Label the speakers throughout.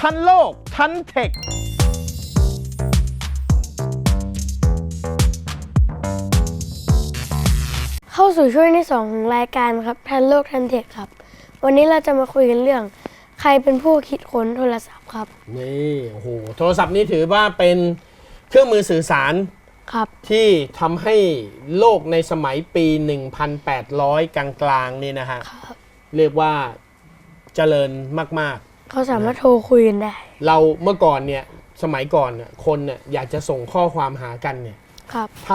Speaker 1: ทันโลกทันเทค
Speaker 2: เข้าสู่ช่วงที่ 2 ของรายการครับทันโลกทันเทคครับวันนี้เราจะมาคุยกันเรื่องใครเป็นผู้คิดค้นโทรศัพท์ครับ
Speaker 1: นี่โอ้โหโทรศัพท์นี้ถือว่าเป็นเครื่องมือสื่อสาร
Speaker 2: ครับ
Speaker 1: ที่ทำให้โลกในสมัยปี 1,800 กลางๆนี่นะฮะเรียกว่าเจริญมาก
Speaker 2: ๆเขาสามารถโทรคุยกันได้
Speaker 1: เราเมื่อก่อนเนี่ยสมัยก่อนเนี่ยคนเนี่ยอยากจะส่งข้อความหากันเนี่ยถ้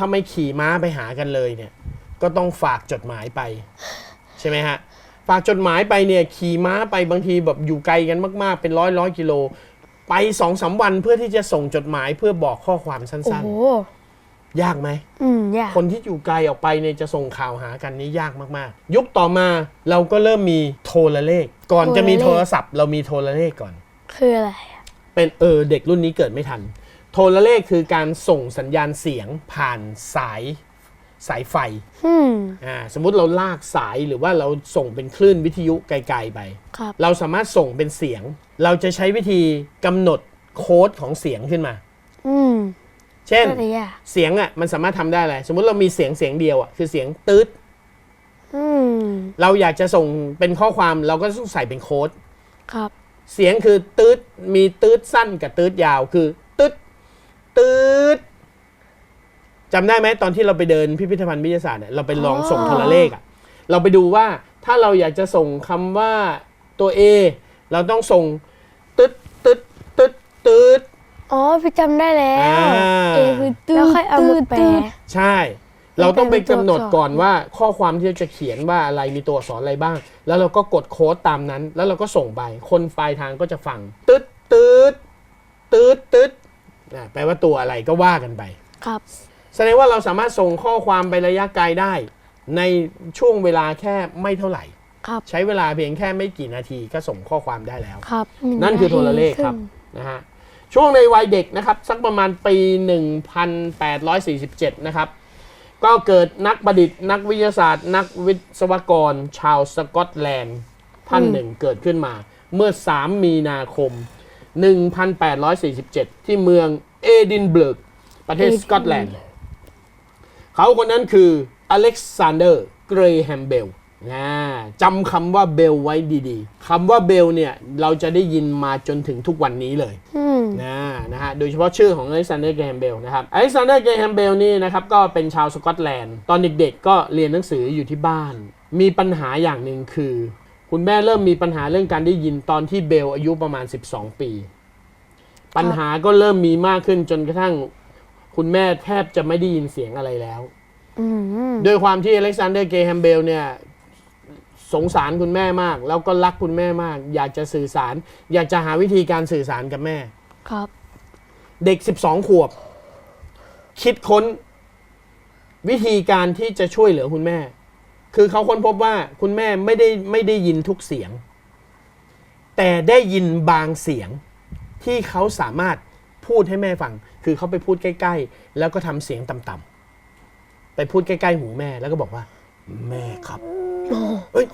Speaker 1: าไม่ขี่ม้าไปหากันเลยเนี่ยก็ต้องฝากจดหมายไปใช่ไหมฮะฝากจดหมายไปเนี่ยขี่ม้าไปบางทีแบบอยู่ไกลกันมากๆเป็นร้อยกิโลไป 2-3 วันเพื่อที่จะส่งจดหมายเพื่อบอกข้อความสั้นๆยากไหม
Speaker 2: ยาก
Speaker 1: คนที่อยู่ไกลออกไปเนี่ยจะส่งข่าวหากันนี้ยากมากๆยุคต่อมาเราก็เริ่มมีโทรเลขก่อนจะมีโทรศัพท์เรามีโทรเลขก่อน
Speaker 2: คืออะไร
Speaker 1: เป็นเด็กรุ่นนี้เกิดไม่ทันโทรเลขคือการส่งสัญญาณเสียงผ่านสายไฟสมมุติเราลากสายหรือว่าเราส่งเป็นคลื่นวิทยุไกลๆไปเราสามารถส่งเป็นเสียงเราจะใช้วิธีกำหนดโค้ดของเสียงขึ้นมาเช่นเสียงมันสามารถทำได้อะไรสมมุติเรามีเสียงเดียวคือเสียงตืดเราอยากจะส่งเป็นข้อความเราก็ต้องใส่เป็นโค้ดเสียงคือตืดมีตืดสั้นกับตืดยาวคือตืดจำได้ไหมตอนที่เราไปเดินพิพิธภัณฑ์วิทยาศาสตร์เนี่ยเราไปลองส่งโทรเลขเราไปดูว่าถ้าเราอยากจะส่งคำว่าตัว A เราต้องส่งตืด
Speaker 2: อ๋อพี่จำได้แล้วคือตืดแล้วค่อยเอามาแปล
Speaker 1: ใช่เราต้องไปกำหนดก่อนว่าข้อความที่จะเขียนว่าอะไรมีตัวอักษรอะไรบ้างแล้วเราก็กดโค้ดตามนั้นแล้วเราก็ส่งไปคนปลายทางก็จะฟังตืดแปลว่าตัวอะไรก็ว่ากันไป
Speaker 2: ครับ
Speaker 1: แสดงว่าเราสามารถส่งข้อความไประยะไกลได้ในช่วงเวลาแค่ไม่เท่าไหร่ใช้เวลาเพียงแค่ไม่กี่นาทีก็ส่งข้อความได้แล้วนั่นคือโทรเลขครับนะฮะช่วงในวัยเด็กนะครับสักประมาณปี 1847 นะครับก็เกิดนักประดิษฐ์นักวิทยาศาสตร์นักวิศวกรชาวสกอตแลนด์ท่านหนึ่งเกิดขึ้นมาเมื่อ 3 มีนาคม 1847 ที่เมืองเอดินบะระประเทศสกอตแลนด์เขาคนนั้นคืออเล็กซานเดอร์เกรแฮมเบลจำคำว่าเบลไว้ดีๆคำว่าเบลเนี่ยเราจะได้ยินมาจนถึงทุกวันนี้เลยนะฮะโดยเฉพาะชื่อของอเล็กซานเดอร์เกรแฮมเบลนะครับอเล็กซานเดอร์เกรแฮมเบลนี่นะครับก็เป็นชาวสกอตแลนด์ตอนเด็กๆก็เรียนหนังสืออยู่ที่บ้านมีปัญหาอย่างหนึ่งคือคุณแม่เริ่มมีปัญหาเรื่องการได้ยินตอนที่เบลอายุประมาณ12 ปีปัญหาก็เริ่มมีมากขึ้นจนกระทั่งคุณแม่แทบจะไม่ได้ยินเสียงอะไรแล้วโดยความที่อเล็กซานเดอร์เกรแฮมเบลเนี่ยสงสารคุณแม่มากแล้วก็รักคุณแม่มากอยากจะสื่อสารอยากจะหาวิธีการสื่อสารกับแม่
Speaker 2: ครับ
Speaker 1: เด็ก12 ขวบคิดค้นวิธีการที่จะช่วยเหลือคุณแม่คือเขาค้นพบว่าคุณแม่ไม่ได้ยินทุกเสียงแต่ได้ยินบางเสียงที่เขาสามารถพูดให้แม่ฟังคือเขาไปพูดใกล้ๆแล้วก็ทำเสียงต่ำๆไปพูดใกล้ๆหูแม่แล้วก็บอกว่าแม่ครับ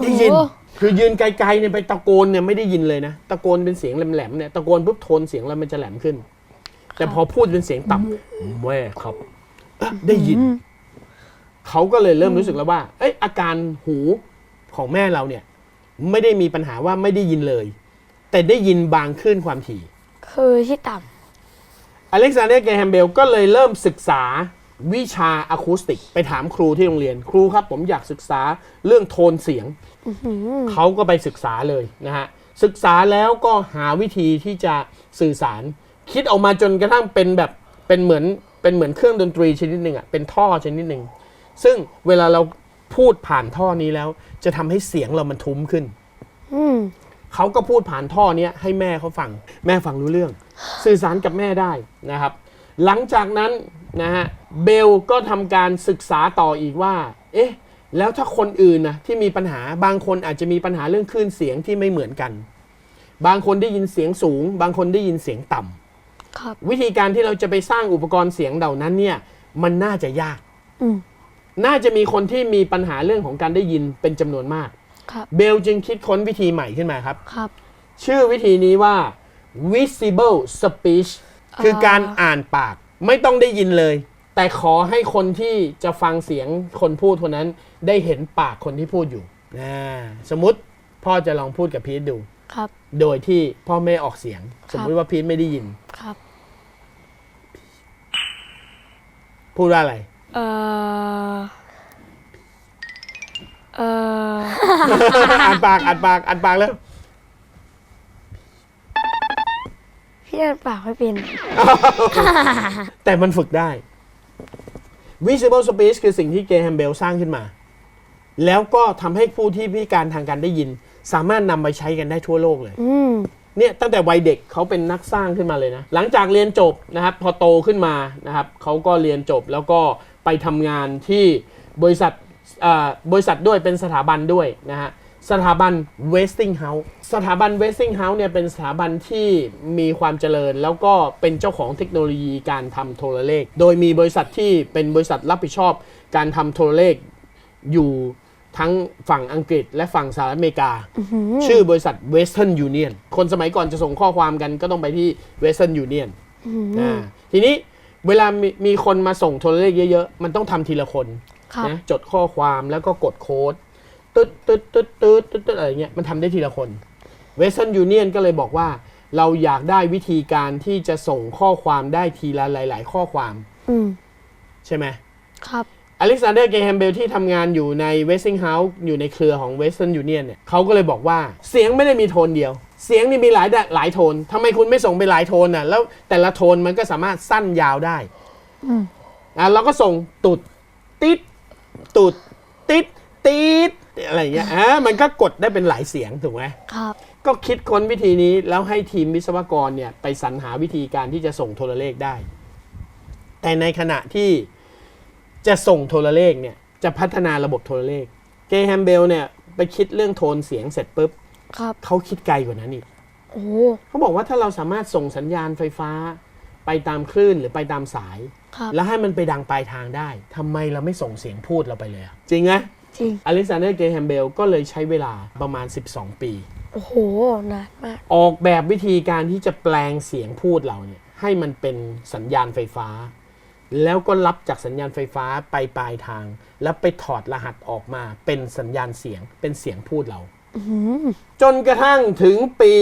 Speaker 1: ได้ยินคือยืนไกลๆเนี่ยไปตะโกนเนี่ยไม่ได้ยินเลยนะตะโกนเป็นเสียงแหลมๆเนี่ยตะโกนปุ๊บโทนเสียงแล้วมันจะแหลมขึ้นแต่พอพูดเป็นเสียงต่ำแม่ครับได้ยินเขาก็เลยเริ่มรู้สึกแล้วว่าอาการหูของแม่เราเนี่ยไม่ได้มีปัญหาว่าไม่ได้ยินเลยแต่ได้ยินบางคลื่นความถี่
Speaker 2: คือที่ต่
Speaker 1: ำอเล็กซานเดอร์เกรแฮมเบลก็เลยเริ่มศึกษาวิชาอะคูสติกไปถามครูที่โรงเรียนครูครับผมอยากศึกษาเรื่องโทนเสียงเขาก็ไปศึกษาเลยนะฮะศึกษาแล้วก็หาวิธีที่จะสื่อสารคิดออกมาจนกระทั่งเป็นเหมือนเครื่องดนตรีชนิดหนึ่งเป็นท่อชนิดหนึ่งซึ่งเวลาเราพูดผ่านท่อนี้แล้วจะทำให้เสียงเรามันทุ้มขึ้นเขาก็พูดผ่านท่อนี้ให้แม่เขาฟังแม่ฟังรู้เรื่องสื่อสารกับแม่ได้นะครับหลังจากนั้นนะฮะเบลก็ทำการศึกษาต่ออีกว่าแล้วถ้าคนอื่นนะที่มีปัญหาบางคนอาจจะมีปัญหาเรื่องคลื่นเสียงที่ไม่เหมือนกันบางคนได้ยินเสียงสูงบางคนได้ยินเสียงต่ำวิธีการที่เราจะไปสร้างอุปกรณ์เสียงเหล่านั้นเนี่ยมันน่าจะยากน่าจะมีคนที่มีปัญหาเรื่องของการได้ยินเป็นจำนวนมากเบลจึงคิดค้นวิธีใหม่ขึ้นมาครับชื่อวิธีนี้ว่า visible speech คือการอ่านปากไม่ต้องได้ยินเลย แต่ขอให้คนที่จะฟังเสียงคนพูดคนนั้นได้เห็นปากคนที่พูดอยู่สมมุติพ่อจะลองพูดกับพีทดู
Speaker 2: ครับ
Speaker 1: โดยที่พ่อไม่ออกเสียง สมมุติว่าพีทไม่ได้ยิน
Speaker 2: ครับ
Speaker 1: พูดว่าอะไร อ่านปากแล้ว
Speaker 2: พี่อ่านปากไม่เป็น
Speaker 1: แต่มันฝึกได้ visible speech คือสิ่งที่เกแฮมเบลสร้างขึ้นมา แล้วก็ทำให้ผู้ที่พิการทางการได้ยิน สามารถนำไปใช้กันได้ทั่วโลกเลย เนี่ยตั้งแต่วัยเด็กเขาเป็นนักสร้างขึ้นมาเลยนะ หลังจากเรียนจบนะครับพอโตขึ้นมานะครับเขาก็เรียนจบแล้วก็ไปทำงานที่บริษัทด้วยเป็นสถาบันด้วยนะฮะสถาบัน Westinghouse สถาบัน Westinghouse เนี่ยเป็นสถาบันที่มีความเจริญแล้วก็เป็นเจ้าของเทคโนโลยีการทำโทรเลขโดยมีบริษัทที่เป็นบริษัทรับผิดชอบการทำโทรเลขอยู่ทั้งฝั่งอังกฤษและฝั่งสหรัฐอเมริกา ชื่อบริษัท Western Union คนสมัยก่อนจะส่งข้อความกันก็ต้องไปที่ Western Union ทีนี้เวลามีคนมาส่งโทรเลขเยอะๆมันต้องทำทีละคนนะจดข้อความแล้วก็กดโค้ดตึ๊ดอะไรเงี้ยมันทำได้ทีละคน Western Union ก็เลยบอกว่าเราอยากได้วิธีการที่จะส่งข้อความได้ทีละหลายๆข้อความใช่ไหม
Speaker 2: ครับ
Speaker 1: อเล็กซานเดอร์ เกรแฮมเบลที่ทำงานอยู่ใน Westinghouse อยู่ในเครือของ Western Union เนี่ยเขาก็เลยบอกว่าเสียงไม่ได้มีโทนเดียวเสียงนี่มีหลายโทนทำไมคุณไม่ส่งไปหลายโทนน่ะแล้วแต่ละโทนมันก็สามารถสั้นยาวได้เราก็ส่งตุดติดตุดติดติดอะไรอย่างเงี้ยมันก็กดได้เป็นหลายเสียงถูกไหม
Speaker 2: ครับ
Speaker 1: ก็คิดค้นวิธีนี้แล้วให้ทีมวิศวกรเนี่ยไปสรรหาวิธีการที่จะส่งโทรเลขได้แต่ในขณะที่จะส่งโทรเลขเนี่ยจะพัฒนาระบบโทรเลขเกรแฮมเบลเนี่ยไปคิดเรื่องโทนเสียงเสร็จปุ๊บเขาคิดไกลกว่านั้นอีกเขาบอกว่าถ้าเราสามารถส่งสัญญาณไฟฟ้าไปตามคลื่นหรือไปตามสายแล้วให้มันไปดังปลายทางได้ทำไมเราไม่ส่งเสียงพูดเราไปเลยจริงไหม
Speaker 2: จริง
Speaker 1: อเล็กซานเดอร์ เกรแฮมเบลก็เลยใช้เวลาประมาณ12 ปี
Speaker 2: โอ้โหนานมาก
Speaker 1: ออกแบบวิธีการที่จะแปลงเสียงพูดเราเนี่ยให้มันเป็นสัญญาณไฟฟ้าแล้วก็รับจากสัญญาณไฟฟ้าไปปลายทางแล้วไปถอดรหัสออกมาเป็นสัญญาณเสียงเป็นเสียงพูดเราจนกระทั่งถึงปี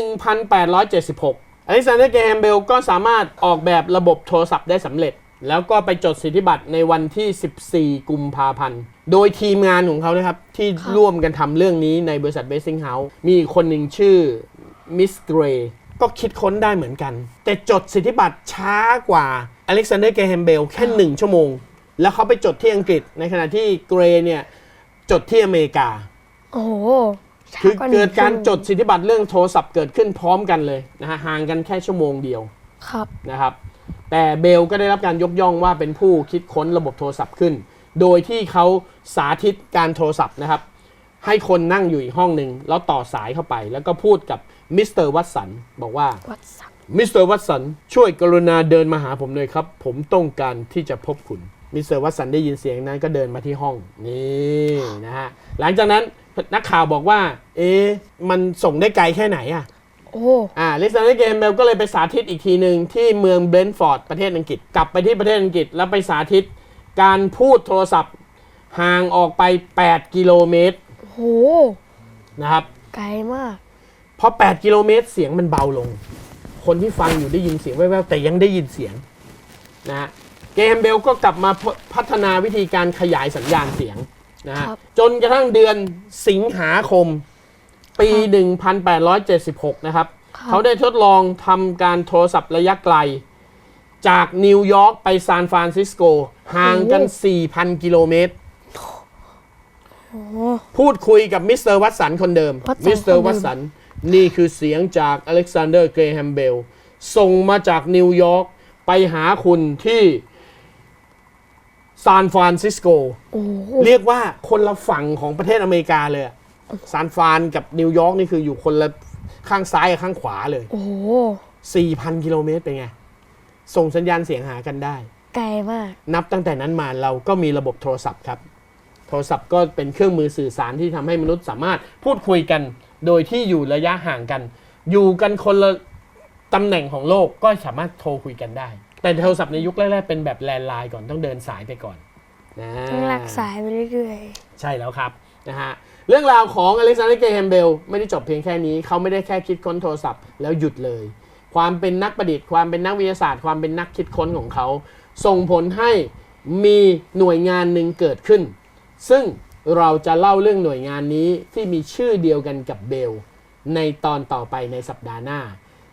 Speaker 1: 1876 อเล็กซานเดอร์ เกรแฮมเบลก็สามารถออกแบบระบบโทรศัพท์ได้สำเร็จแล้วก็ไปจดสิทธิบัตรในวันที่ 14 กุมภาพันธ์โดยทีมงานของเขานะครับที่ร่วมกันทำเรื่องนี้ในบริษัท Westinghouse มีอีกคนหนึ่งชื่อมิสเกรย์ก็คิดค้นได้เหมือนกันแต่จดสิทธิบัตรช้ากว่าอเล็กซานเดอร์ เกรแฮมเบลแค่1 ชั่วโมงแล้วเขาไปจดที่อังกฤษในขณะที่เกรย์เนี่ยจดที่อเมริกา
Speaker 2: โอ้โห
Speaker 1: คือเกิดการจดสิทธิบัตรเรื่องโทรศัพท์เกิดขึ้นพร้อมกันเลยนะฮะห่างกันแค่ชั่วโมงเดียวนะครับแต่เบลก็ได้รับการยกย่องว่าเป็นผู้คิดค้นระบบโทรศัพท์ขึ้นโดยที่เขาสาธิตการโทรศัพท์นะครับให้คนนั่งอยู่อีกห้องหนึ่งแล้วต่อสายเข้าไปแล้วก็พูดกับมิสเตอร์วัตสันบอกว่ามิสเตอร์วัตสันช่วยกรุณาเดินมาหาผมหน่อยครับผมต้องการที่จะพบคุณมิสเตอร์วัตสันได้ยินเสียงนั้นก็เดินมาที่ห้องนี่นะฮะหลังจากนั้นนักข่าวบอกว่ามันส่งได้ไกลแค่ไหนอะอเล็กซานเดอร์ เกรแฮมเบลก็เลยไปสาธิตอีกทีหนึ่งที่เมืองเบรนท์ฟอร์ดประเทศอังกฤษกลับไปที่ประเทศอังกฤษแล้วไปสาธิตการพูดโทรศัพท์ห่างออกไป8 กิโลเมตรนะครับ
Speaker 2: ไกลมาก
Speaker 1: พอ8 กิโลเมตรเสียงมันเบาลงคนที่ฟังอยู่ได้ยินเสียงแว่วๆแต่ยังได้ยินเสียงนะฮะเกรแฮมเบลก็กลับมาพัฒนาวิธีการขยายสัญญาณเสียงนะฮะจนกระทั่งเดือนสิงหาคมปี 1876 นะครับเขาได้ทดลองทำการโทรศัพท์ระยะไกลจากนิวยอร์กไปซานฟรานซิสโกห่างกัน 4,000 กิโลเมตรพูดคุยกับมิสเตอร์วัตสันคนเดิมมิสเตอร์วัตสันนี่คือเสียงจากอเล็กซานเดอร์ เกรแฮมเบลส่งมาจากนิวยอร์กไปหาคุณที่ซานฟรานซิสโกเรียกว่าคนละฝั่งของประเทศอเมริกาเลยซานฟรานกับนิวยอร์กนี่คืออยู่คนละข้างซ้ายกับข้างขวาเลย4,000 กิโลเมตรเป็นไงส่งสัญญาณเสียงหากันได้
Speaker 2: ไกลมาก
Speaker 1: นับตั้งแต่นั้นมาเราก็มีระบบโทรศัพท์ครับโทรศัพท์ก็เป็นเครื่องมือสื่อสารที่ทำให้มนุษย์สามารถพูดคุยกันโดยที่อยู่ระยะห่างกัน อยู่กันคนละตำแหน่งของโลกก็สามารถโทรคุยกันได้ แต่โทรศัพท์ในยุคแรกๆเป็นแบบแลนด์ไลน์ก่อนต้องเดินสายไปก่อนนะ
Speaker 2: ต้องลากสายไปเรื่อย
Speaker 1: ใช่แล้วครับนะฮะเรื่องราวของอเล็กซานเดอร์ เกรแฮมเบลไม่ได้จบเพียงแค่นี้เขาไม่ได้แค่คิดค้นโทรศัพท์แล้วหยุดเลย ความเป็นนักประดิษฐ์ความเป็นนักวิทยาศาสตร์ความเป็นนักคิดค้นของเขา ส่งผลให้มีหน่วยงานหนึ่งเกิดขึ้น ซึ่งเราจะเล่าเรื่องหน่วยงานนี้ที่มีชื่อเดียวกันกับเบลในตอนต่อไปในสัปดาห์หน้า